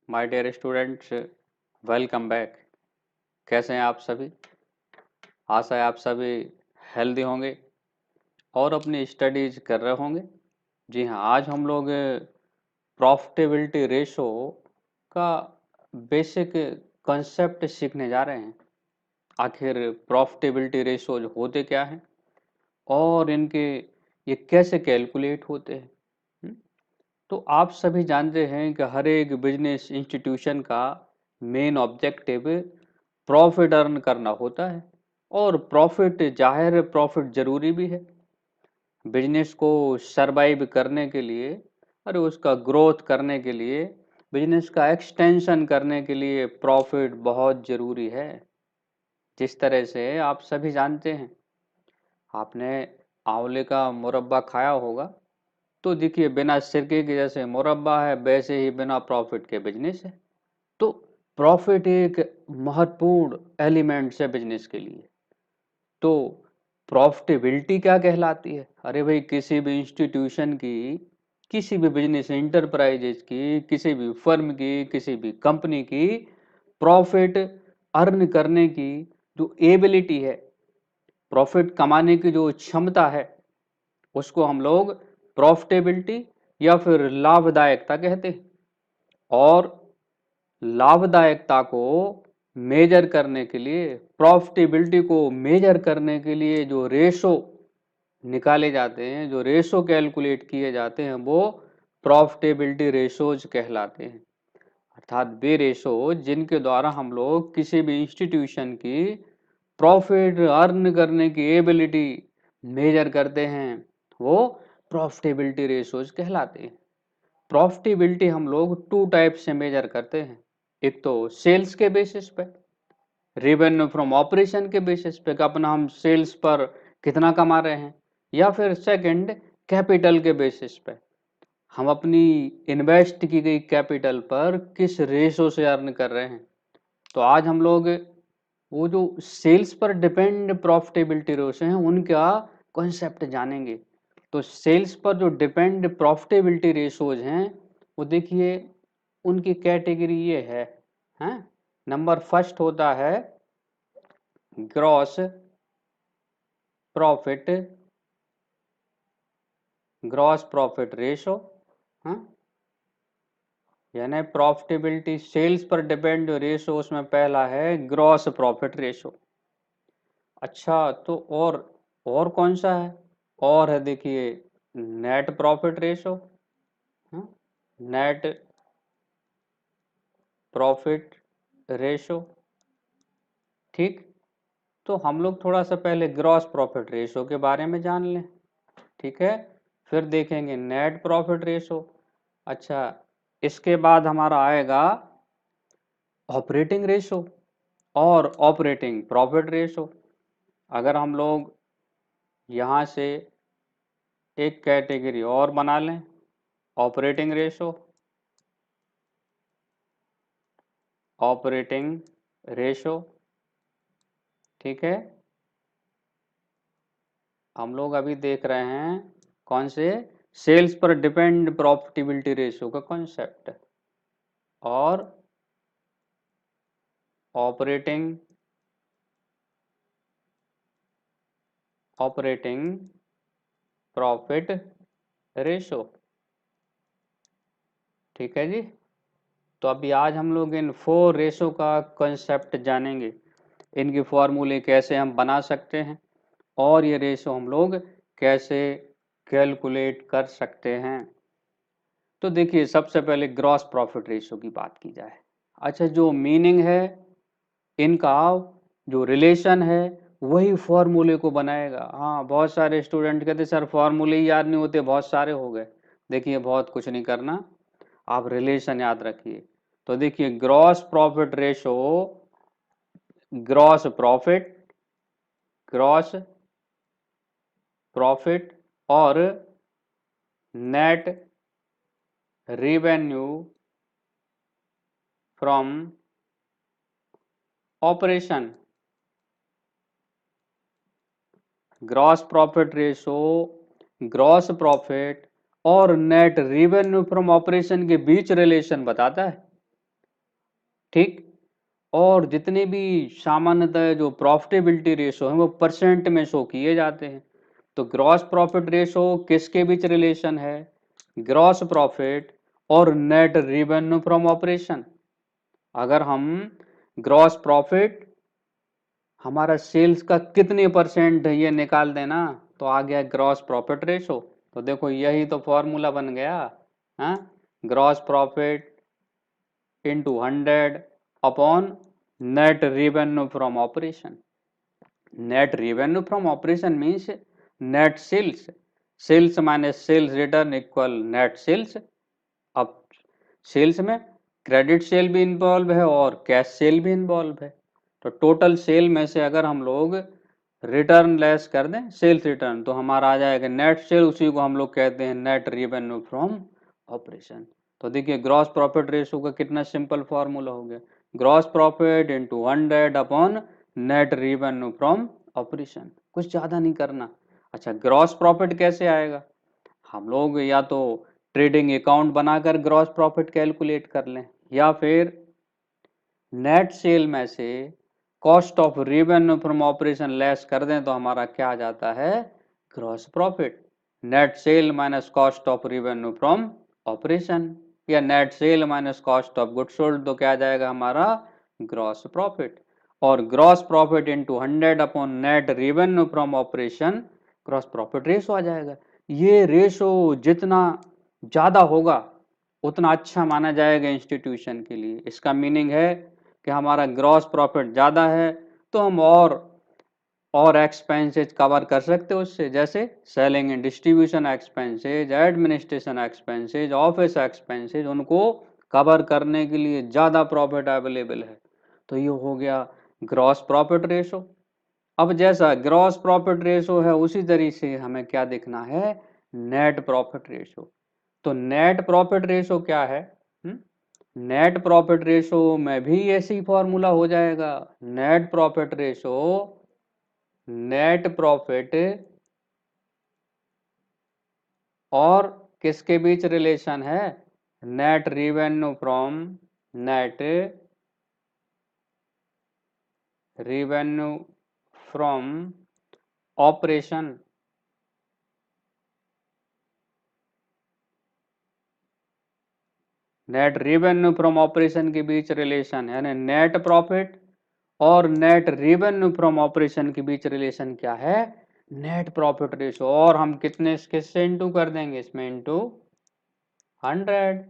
My dear students, welcome back. कैसे हैं आप सभी? आशा है आप सभी हेल्दी होंगे और अपनी स्टडीज कर रहे होंगे। जी हाँ, आज हम लोग प्रॉफिटेबिलिटी रेशो का बेसिक कंसेप्ट सीखने जा रहे हैं। आखिर प्रॉफिटेबिलिटी रेशोज होते क्या हैं और इनके ये कैसे कैलकुलेट होते हैं। हम्म? तो आप सभी जानते हैं कि हर एक बिजनेस इंस्टीट्यूशन का मेन ऑब्जेक्टिव प्रॉफिट अर्न करना होता है और प्रॉफिट जाहिर है प्रॉफिट जरूरी भी है बिजनेस को सरवाइव करने के लिए। अरे उसका ग्रोथ करने के लिए, बिजनेस का एक्सटेंशन करने के लिए प्रॉफिट बहुत जरूरी है। जिस तरह से आप सभी जानते हैं, आपने आंवले का मुरब्बा खाया होगा, तो देखिए बिना सिरके के जैसे मुरब्बा है वैसे ही बिना प्रॉफिट के बिजनेस है। तो प्रॉफिट एक महत्वपूर्ण एलिमेंट्स है बिजनेस के लिए। तो प्रॉफिटेबिलिटी क्या कहलाती है? अरे भाई, किसी भी इंस्टीट्यूशन की, किसी भी बिजनेस इंटरप्राइजेज की, किसी भी फर्म की, किसी भी कंपनी की प्रॉफिट अर्न करने की जो एबिलिटी है, प्रॉफिट कमाने की जो क्षमता है, उसको हम लोग प्रॉफिटेबिलिटी या फिर लाभदायकता कहते हैं। और लाभदायकता को मेजर करने के लिए, प्रॉफिटेबिलिटी को मेजर करने के लिए जो रेशो निकाले जाते हैं, जो रेशो कैलकुलेट किए जाते हैं, वो प्रॉफिटेबिलिटी रेशोज कहलाते हैं। अर्थात वे रेशो जिनके द्वारा हम लोग किसी भी इंस्टीट्यूशन की प्रॉफिट अर्न करने की एबिलिटी मेजर करते हैं, वो प्रॉफिटेबिलिटी रेशोज कहलाते हैं। प्रॉफिटेबिलिटी हम लोग टू टाइप से मेजर करते हैं। एक तो सेल्स के बेसिस पे, रेवेन्यू फ्रॉम ऑपरेशन के बेसिस पे कि अपना हम सेल्स पर कितना कमा रहे हैं, या फिर सेकंड कैपिटल के बेसिस पे, हम अपनी इन्वेस्ट की गई कैपिटल पर किस रेशो से अर्न कर रहे हैं। तो आज हम लोग वो जो सेल्स पर डिपेंड प्रॉफिटेबिलिटी रेशो हैं उनका कॉन्सेप्ट जानेंगे। तो सेल्स पर जो डिपेंड प्रॉफिटेबिलिटी रेशोज हैं, वो देखिए उनकी कैटेगरी ये है, हैं? नंबर फर्स्ट होता है gross profit, gross profit ratio. हाँ, यानी प्रॉफिटेबिलिटी सेल्स पर डिपेंड जो रेशो, उसमें पहला है ग्रॉस प्रॉफिट रेशो। अच्छा, तो और कौन सा है? और है देखिए net profit ratio, net profit ratio. ठीक, तो हम लोग थोड़ा सा पहले ग्रॉस प्रॉफिट रेशो के बारे में जान लें। ठीक है, फिर देखेंगे नेट प्रॉफिट रेशो। अच्छा, इसके बाद हमारा आएगा ऑपरेटिंग रेशो और ऑपरेटिंग प्रॉफिट रेशो। अगर हम लोग यहाँ से एक कैटेगरी और बना लें, ऑपरेटिंग रेशो, ऑपरेटिंग रेशो। ठीक है, हम लोग अभी देख रहे हैं कौन से, सेल्स पर डिपेंड प्रॉफिटेबिलिटी रेशो का कॉन्सेप्ट, और ऑपरेटिंग ऑपरेटिंग प्रॉफिट रेशो। ठीक है जी। तो अभी आज हम लोग इन फोर रेशो का कॉन्सेप्ट जानेंगे, इनके फॉर्मूले कैसे हम बना सकते हैं और ये रेशो हम लोग कैसे कैलकुलेट कर सकते हैं। तो देखिए सबसे पहले ग्रॉस प्रॉफिट रेशो की बात की जाए। अच्छा, जो मीनिंग है इनका, जो रिलेशन है, वही फॉर्मूले को बनाएगा। हाँ, बहुत सारे स्टूडेंट कहते सर फॉर्मूले ही याद नहीं होते, बहुत सारे हो गए। देखिए बहुत कुछ नहीं करना, आप रिलेशन याद रखिए। तो देखिए gross profit ratio, gross profit, gross profit और net revenue from operation. Gross profit ratio, gross profit और नेट रेवेन्यू फ्रॉम ऑपरेशन के बीच रिलेशन बताता है। ठीक। और जितने भी सामान्यतः जो प्रॉफिटेबिलिटी रेशो है वो परसेंट में शो किए जाते हैं। तो ग्रॉस प्रॉफिट रेशो किसके बीच रिलेशन है? ग्रॉस प्रॉफिट और नेट रेवेन्यू फ्रॉम ऑपरेशन। अगर हम ग्रॉस प्रॉफिट हमारा सेल्स का कितने परसेंट ये निकाल देना तो आ गया ग्रॉस प्रॉफिट रेशो। तो देखो यही तो फॉर्मूला बन गया। हाँ, gross profit into 100 upon net revenue from operation. Net revenue from operation means net sales. Sales minus sales return equal net sales. अब सेल्स में क्रेडिट सेल भी इन्वॉल्व है और कैश सेल भी इन्वॉल्व है। तो टोटल सेल में से अगर हम लोग रिटर्न लेस कर दें सेल्स रिटर्न तो हमारा आ जाएगा नेट सेल। उसी को हम लोग कहते हैं नेट रेवेन्यू फ्रॉम ऑपरेशन। तो देखिए ग्रॉस प्रॉफिट रेशो का कितना सिंपल फॉर्मूला हो गया। Gross profit into 100 upon net revenue from operation. कुछ ज़्यादा नहीं करना। अच्छा, ग्रॉस प्रॉफिट कैसे आएगा? हम लोग या तो ट्रेडिंग अकाउंट बनाकर ग्रॉस प्रॉफिट कैलकुलेट कर लें या फिर नेट सेल में से cost of revenue from operation less कर दें तो हमारा क्या आ जाता है? Gross profit. Net sale minus cost of revenue from operation या net sale minus cost of goods sold तो क्या आ जाएगा हमारा? Gross profit. और gross profit into 100 upon net revenue from operation gross profit ratio आ जाएगा। ये रेशो जितना ज़्यादा होगा उतना अच्छा माना जाएगा इंस्टीट्यूशन के लिए। इसका मीनिंग है कि हमारा ग्रॉस प्रॉफिट ज़्यादा है तो हम और एक्सपेंसेज कवर कर सकते हो उससे, जैसे selling and distribution expenses, administration expenses, office expenses, उनको कवर करने के लिए ज़्यादा प्रॉफिट अवेलेबल है। तो ये हो गया ग्रॉस प्रॉफिट रेशो। अब जैसा ग्रॉस प्रॉफिट रेशो है उसी तरीके से हमें क्या देखना है? Net profit ratio. तो नेट प्रॉफिट रेशो क्या है? नेट प्रॉफिट रेशो में भी ऐसी फॉर्मूला हो जाएगा। Net profit ratio net profit और किसके बीच रिलेशन है? Net revenue from net revenue from operation. Net revenue from operation के बीच रिलेशन है, यानी नेट प्रॉफिट और नेट रेवेन्यू फ्रॉम ऑपरेशन के बीच रिलेशन क्या है? Net profit ratio. और हम किससे इंटू कर देंगे इसमें? Into 100।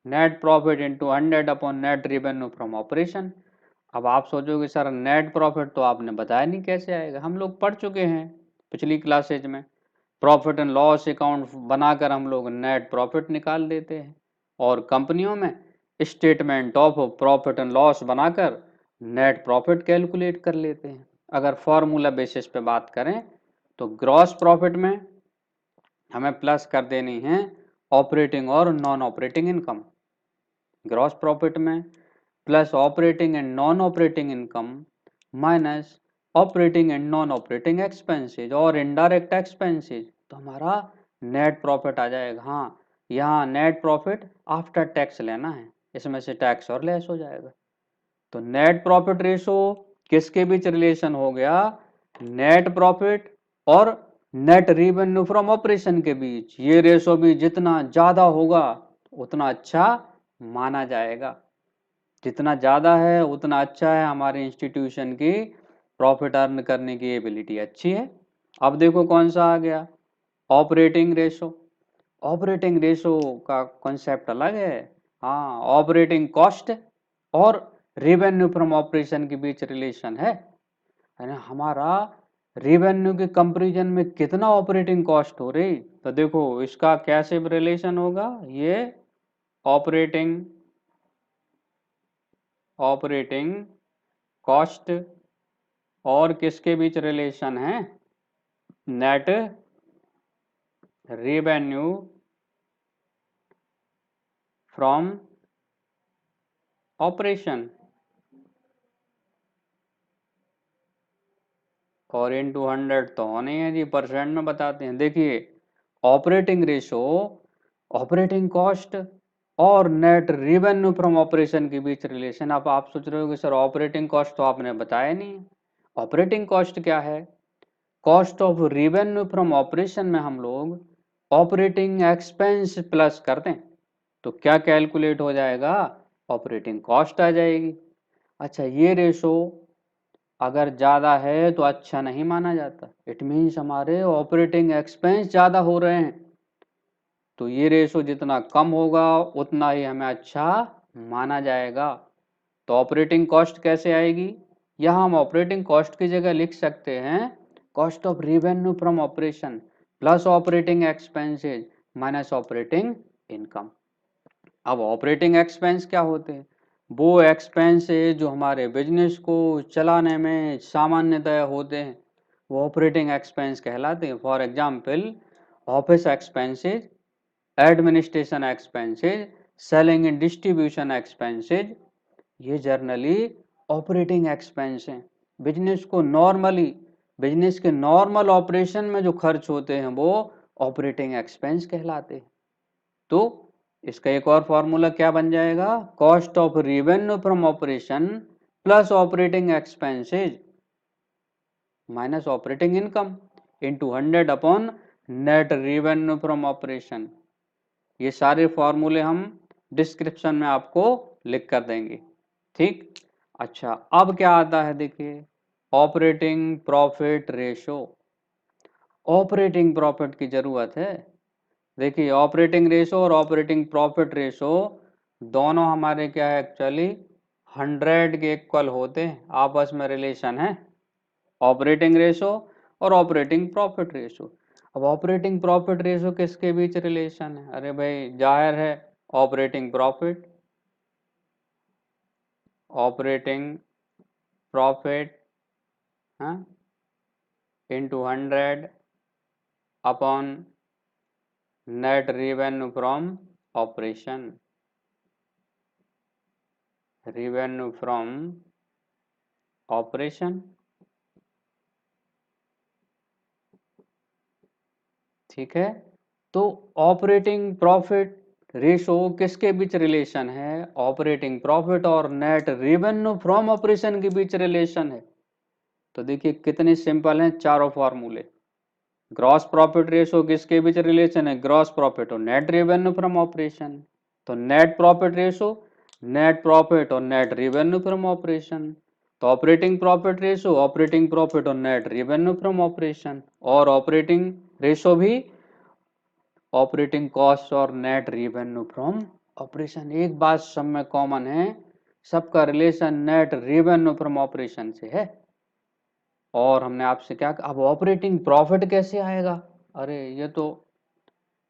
Net profit into 100 upon net revenue from operation. अब आप सोचोगे सर नेट प्रॉफिट तो आपने बताया नहीं कैसे आएगा। हम लोग पढ़ चुके हैं पिछली क्लासेज में। प्रॉफिट एंड लॉस अकाउंट बनाकर हम लोग नेट प्रॉफिट निकाल देते हैं और कंपनियों में statement of profit and loss बनाकर नेट प्रॉफिट कैलकुलेट कर लेते हैं। अगर फॉर्मूला बेसिस पे बात करें तो ग्रॉस प्रॉफिट में हमें प्लस कर देनी है ऑपरेटिंग और non operating income. Gross profit में plus operating and non operating income minus operating and non operating expenses और इनडायरेक्ट एक्सपेंसेज तो हमारा नेट प्रॉफिट आ जाएगा। हाँ, यहाँ नेट प्रॉफिट आफ्टर टैक्स लेना है, इसमें से टैक्स और लेस हो जाएगा। तो नेट प्रॉफिट रेशो किसके बीच रिलेशन हो गया? नेट प्रॉफिट और नेट रेवेन्यू फ्रॉम ऑपरेशन के बीच। ये रेशो भी जितना ज्यादा होगा उतना अच्छा माना जाएगा। जितना ज़्यादा है उतना अच्छा है, हमारे इंस्टीट्यूशन की प्रॉफिट अर्न करने की एबिलिटी अच्छी है। अब देखो कौन सा आ गया? Operating ratio. ऑपरेटिंग रेशो का कॉन्सेप्ट अलग है। हाँ, ऑपरेटिंग कॉस्ट और रेवेन्यू फ्रॉम ऑपरेशन के बीच रिलेशन है ना। हमारा रेवेन्यू के कंपैरिजन में कितना ऑपरेटिंग कॉस्ट हो रही, तो देखो इसका कैसे रिलेशन होगा? ये ऑपरेटिंग ऑपरेटिंग कॉस्ट और किसके बीच रिलेशन है? नेट रेवेन्यू फ्रॉम ऑपरेशन और इनटू 100 तो होने हैं जी, परसेंट में बताते हैं। देखिए ऑपरेटिंग रेशो ऑपरेटिंग कॉस्ट और नेट रेवेन्यू फ्रॉम ऑपरेशन के बीच रिलेशन। अब आप सोच रहे हो कि सर ऑपरेटिंग कॉस्ट तो आपने बताया नहीं है। ऑपरेटिंग कॉस्ट क्या है? Cost of revenue from operation में हम लोग ऑपरेटिंग एक्सपेंस प्लस कर दें तो क्या कैलकुलेट हो जाएगा? ऑपरेटिंग कॉस्ट आ जाएगी। अच्छा, ये रेशो अगर ज़्यादा है तो अच्छा नहीं माना जाता। इट मीन्स हमारे ऑपरेटिंग एक्सपेंस ज़्यादा हो रहे हैं, तो ये रेशो जितना कम होगा उतना ही हमें अच्छा माना जाएगा। तो ऑपरेटिंग कॉस्ट कैसे आएगी? यहाँ हम ऑपरेटिंग कॉस्ट की जगह लिख सकते हैं cost of revenue from operation plus operating expenses minus operating income. अब ऑपरेटिंग एक्सपेंस क्या होते हैं? वो एक्सपेंस जो हमारे बिजनेस को चलाने में सामान्यतः होते हैं वो ऑपरेटिंग एक्सपेंस कहलाते हैं। For example office expenses, administration expenses, selling and distribution expenses, ये जर्नली ऑपरेटिंग एक्सपेंस हैं। बिजनेस को नॉर्मली, बिजनेस के नॉर्मल ऑपरेशन में जो खर्च होते हैं वो ऑपरेटिंग एक्सपेंस कहलाते हैं। तो इसका एक और फॉर्मूला क्या बन जाएगा? Cost of revenue from operation plus operating expenses minus operating income into 100 upon net revenue from operation. ये सारे फॉर्मूले हम डिस्क्रिप्शन में आपको लिख कर देंगे, ठीक। अच्छा, अब क्या आता है देखिए, operating profit ratio. Operating profit की जरूरत है। देखिए ऑपरेटिंग रेशो और ऑपरेटिंग प्रॉफिट रेशो दोनों हमारे क्या है, एक्चुअली 100 के इक्वल होते हैं, आपस में रिलेशन है ऑपरेटिंग रेशो और ऑपरेटिंग प्रॉफिट रेशो। अब ऑपरेटिंग प्रॉफिट रेशो किसके बीच रिलेशन है? अरे भाई जाहिर है ऑपरेटिंग प्रॉफिट, ऑपरेटिंग प्रॉफिट हाँ into 100 upon net revenue from operation, revenue from operation, ठीक है। तो ऑपरेटिंग प्रॉफिट रेशो किसके बीच रिलेशन है? ऑपरेटिंग प्रॉफिट और नेट रेवेन्यू फ्रॉम ऑपरेशन के बीच रिलेशन है। तो देखिए कितने सिंपल हैं चारों फॉर्मूले। ग्रॉस प्रॉफिट रेशो किसके बीच रिलेशन है? ग्रॉस प्रॉफिट और नेट रेवेन्यू फ्रॉम ऑपरेशन। तो net profit ratio net profit और नेट रेवेन्यू फ्रॉम ऑपरेशन। तो operating profit ratio operating profit और नेट रेवेन्यू फ्रॉम ऑपरेशन। और ऑपरेटिंग रेशो भी ऑपरेटिंग कॉस्ट और नेट रेवेन्यू फ्रॉम ऑपरेशन। एक बात सब में कॉमन है, सबका relation net revenue from operation से है। और हमने आपसे क्या कहा, अब ऑपरेटिंग प्रॉफिट कैसे आएगा? अरे ये तो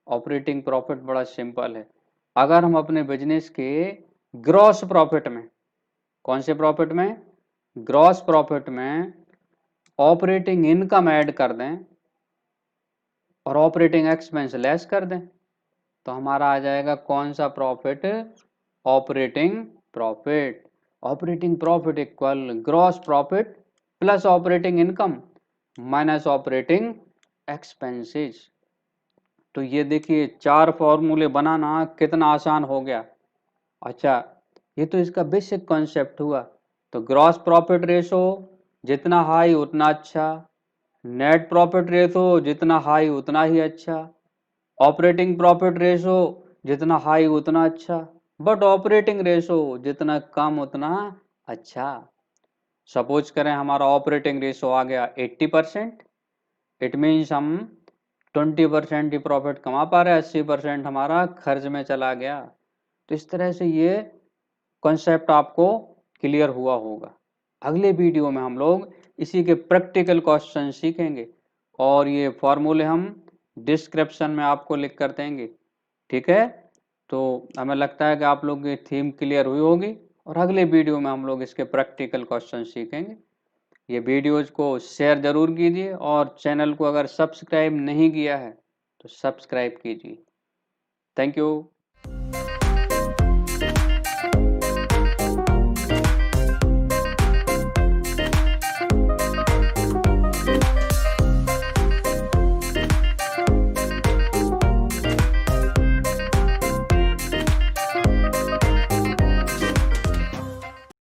ऑपरेटिंग प्रॉफिट बड़ा सिंपल है। अगर हम अपने बिजनेस के ग्रॉस प्रॉफिट में, कौन से प्रॉफिट में? ग्रॉस प्रॉफिट में ऑपरेटिंग इनकम ऐड कर दें और ऑपरेटिंग एक्सपेंस लेस कर दें तो हमारा आ जाएगा कौन सा profit? Operating profit. Operating profit equal gross profit plus operating income minus operating expenses. तो ये देखिए चार फॉर्मूले बनाना कितना आसान हो गया। अच्छा, ये तो इसका बेसिक कॉन्सेप्ट हुआ। तो ग्रॉस प्रॉफिट रेशो जितना हाई उतना अच्छा, नेट प्रॉफिट रेशो जितना हाई उतना ही अच्छा, ऑपरेटिंग प्रॉफिट रेशो जितना हाई उतना अच्छा, बट ऑपरेटिंग रेशो जितना कम उतना अच्छा। सपोज करें हमारा ऑपरेटिंग रेशो आ गया 80%, इट मीन्स हम 20% ही प्रॉफिट कमा पा रहे हैं, 80% हमारा खर्च में चला गया। तो इस तरह से ये कॉन्सेप्ट आपको क्लियर हुआ होगा। अगले वीडियो में हम लोग इसी के प्रैक्टिकल क्वेश्चन सीखेंगे और ये फॉर्मूले हम डिस्क्रिप्शन में आपको लिख कर देंगे, ठीक है। तो हमें लगता है कि आप लोग की थीम क्लियर हुई होगी और अगले वीडियो में हम लोग इसके प्रैक्टिकल क्वेश्चन सीखेंगे। ये वीडियोज़ को शेयर ज़रूर कीजिए और चैनल को अगर सब्सक्राइब नहीं किया है तो सब्सक्राइब कीजिए। Thank you.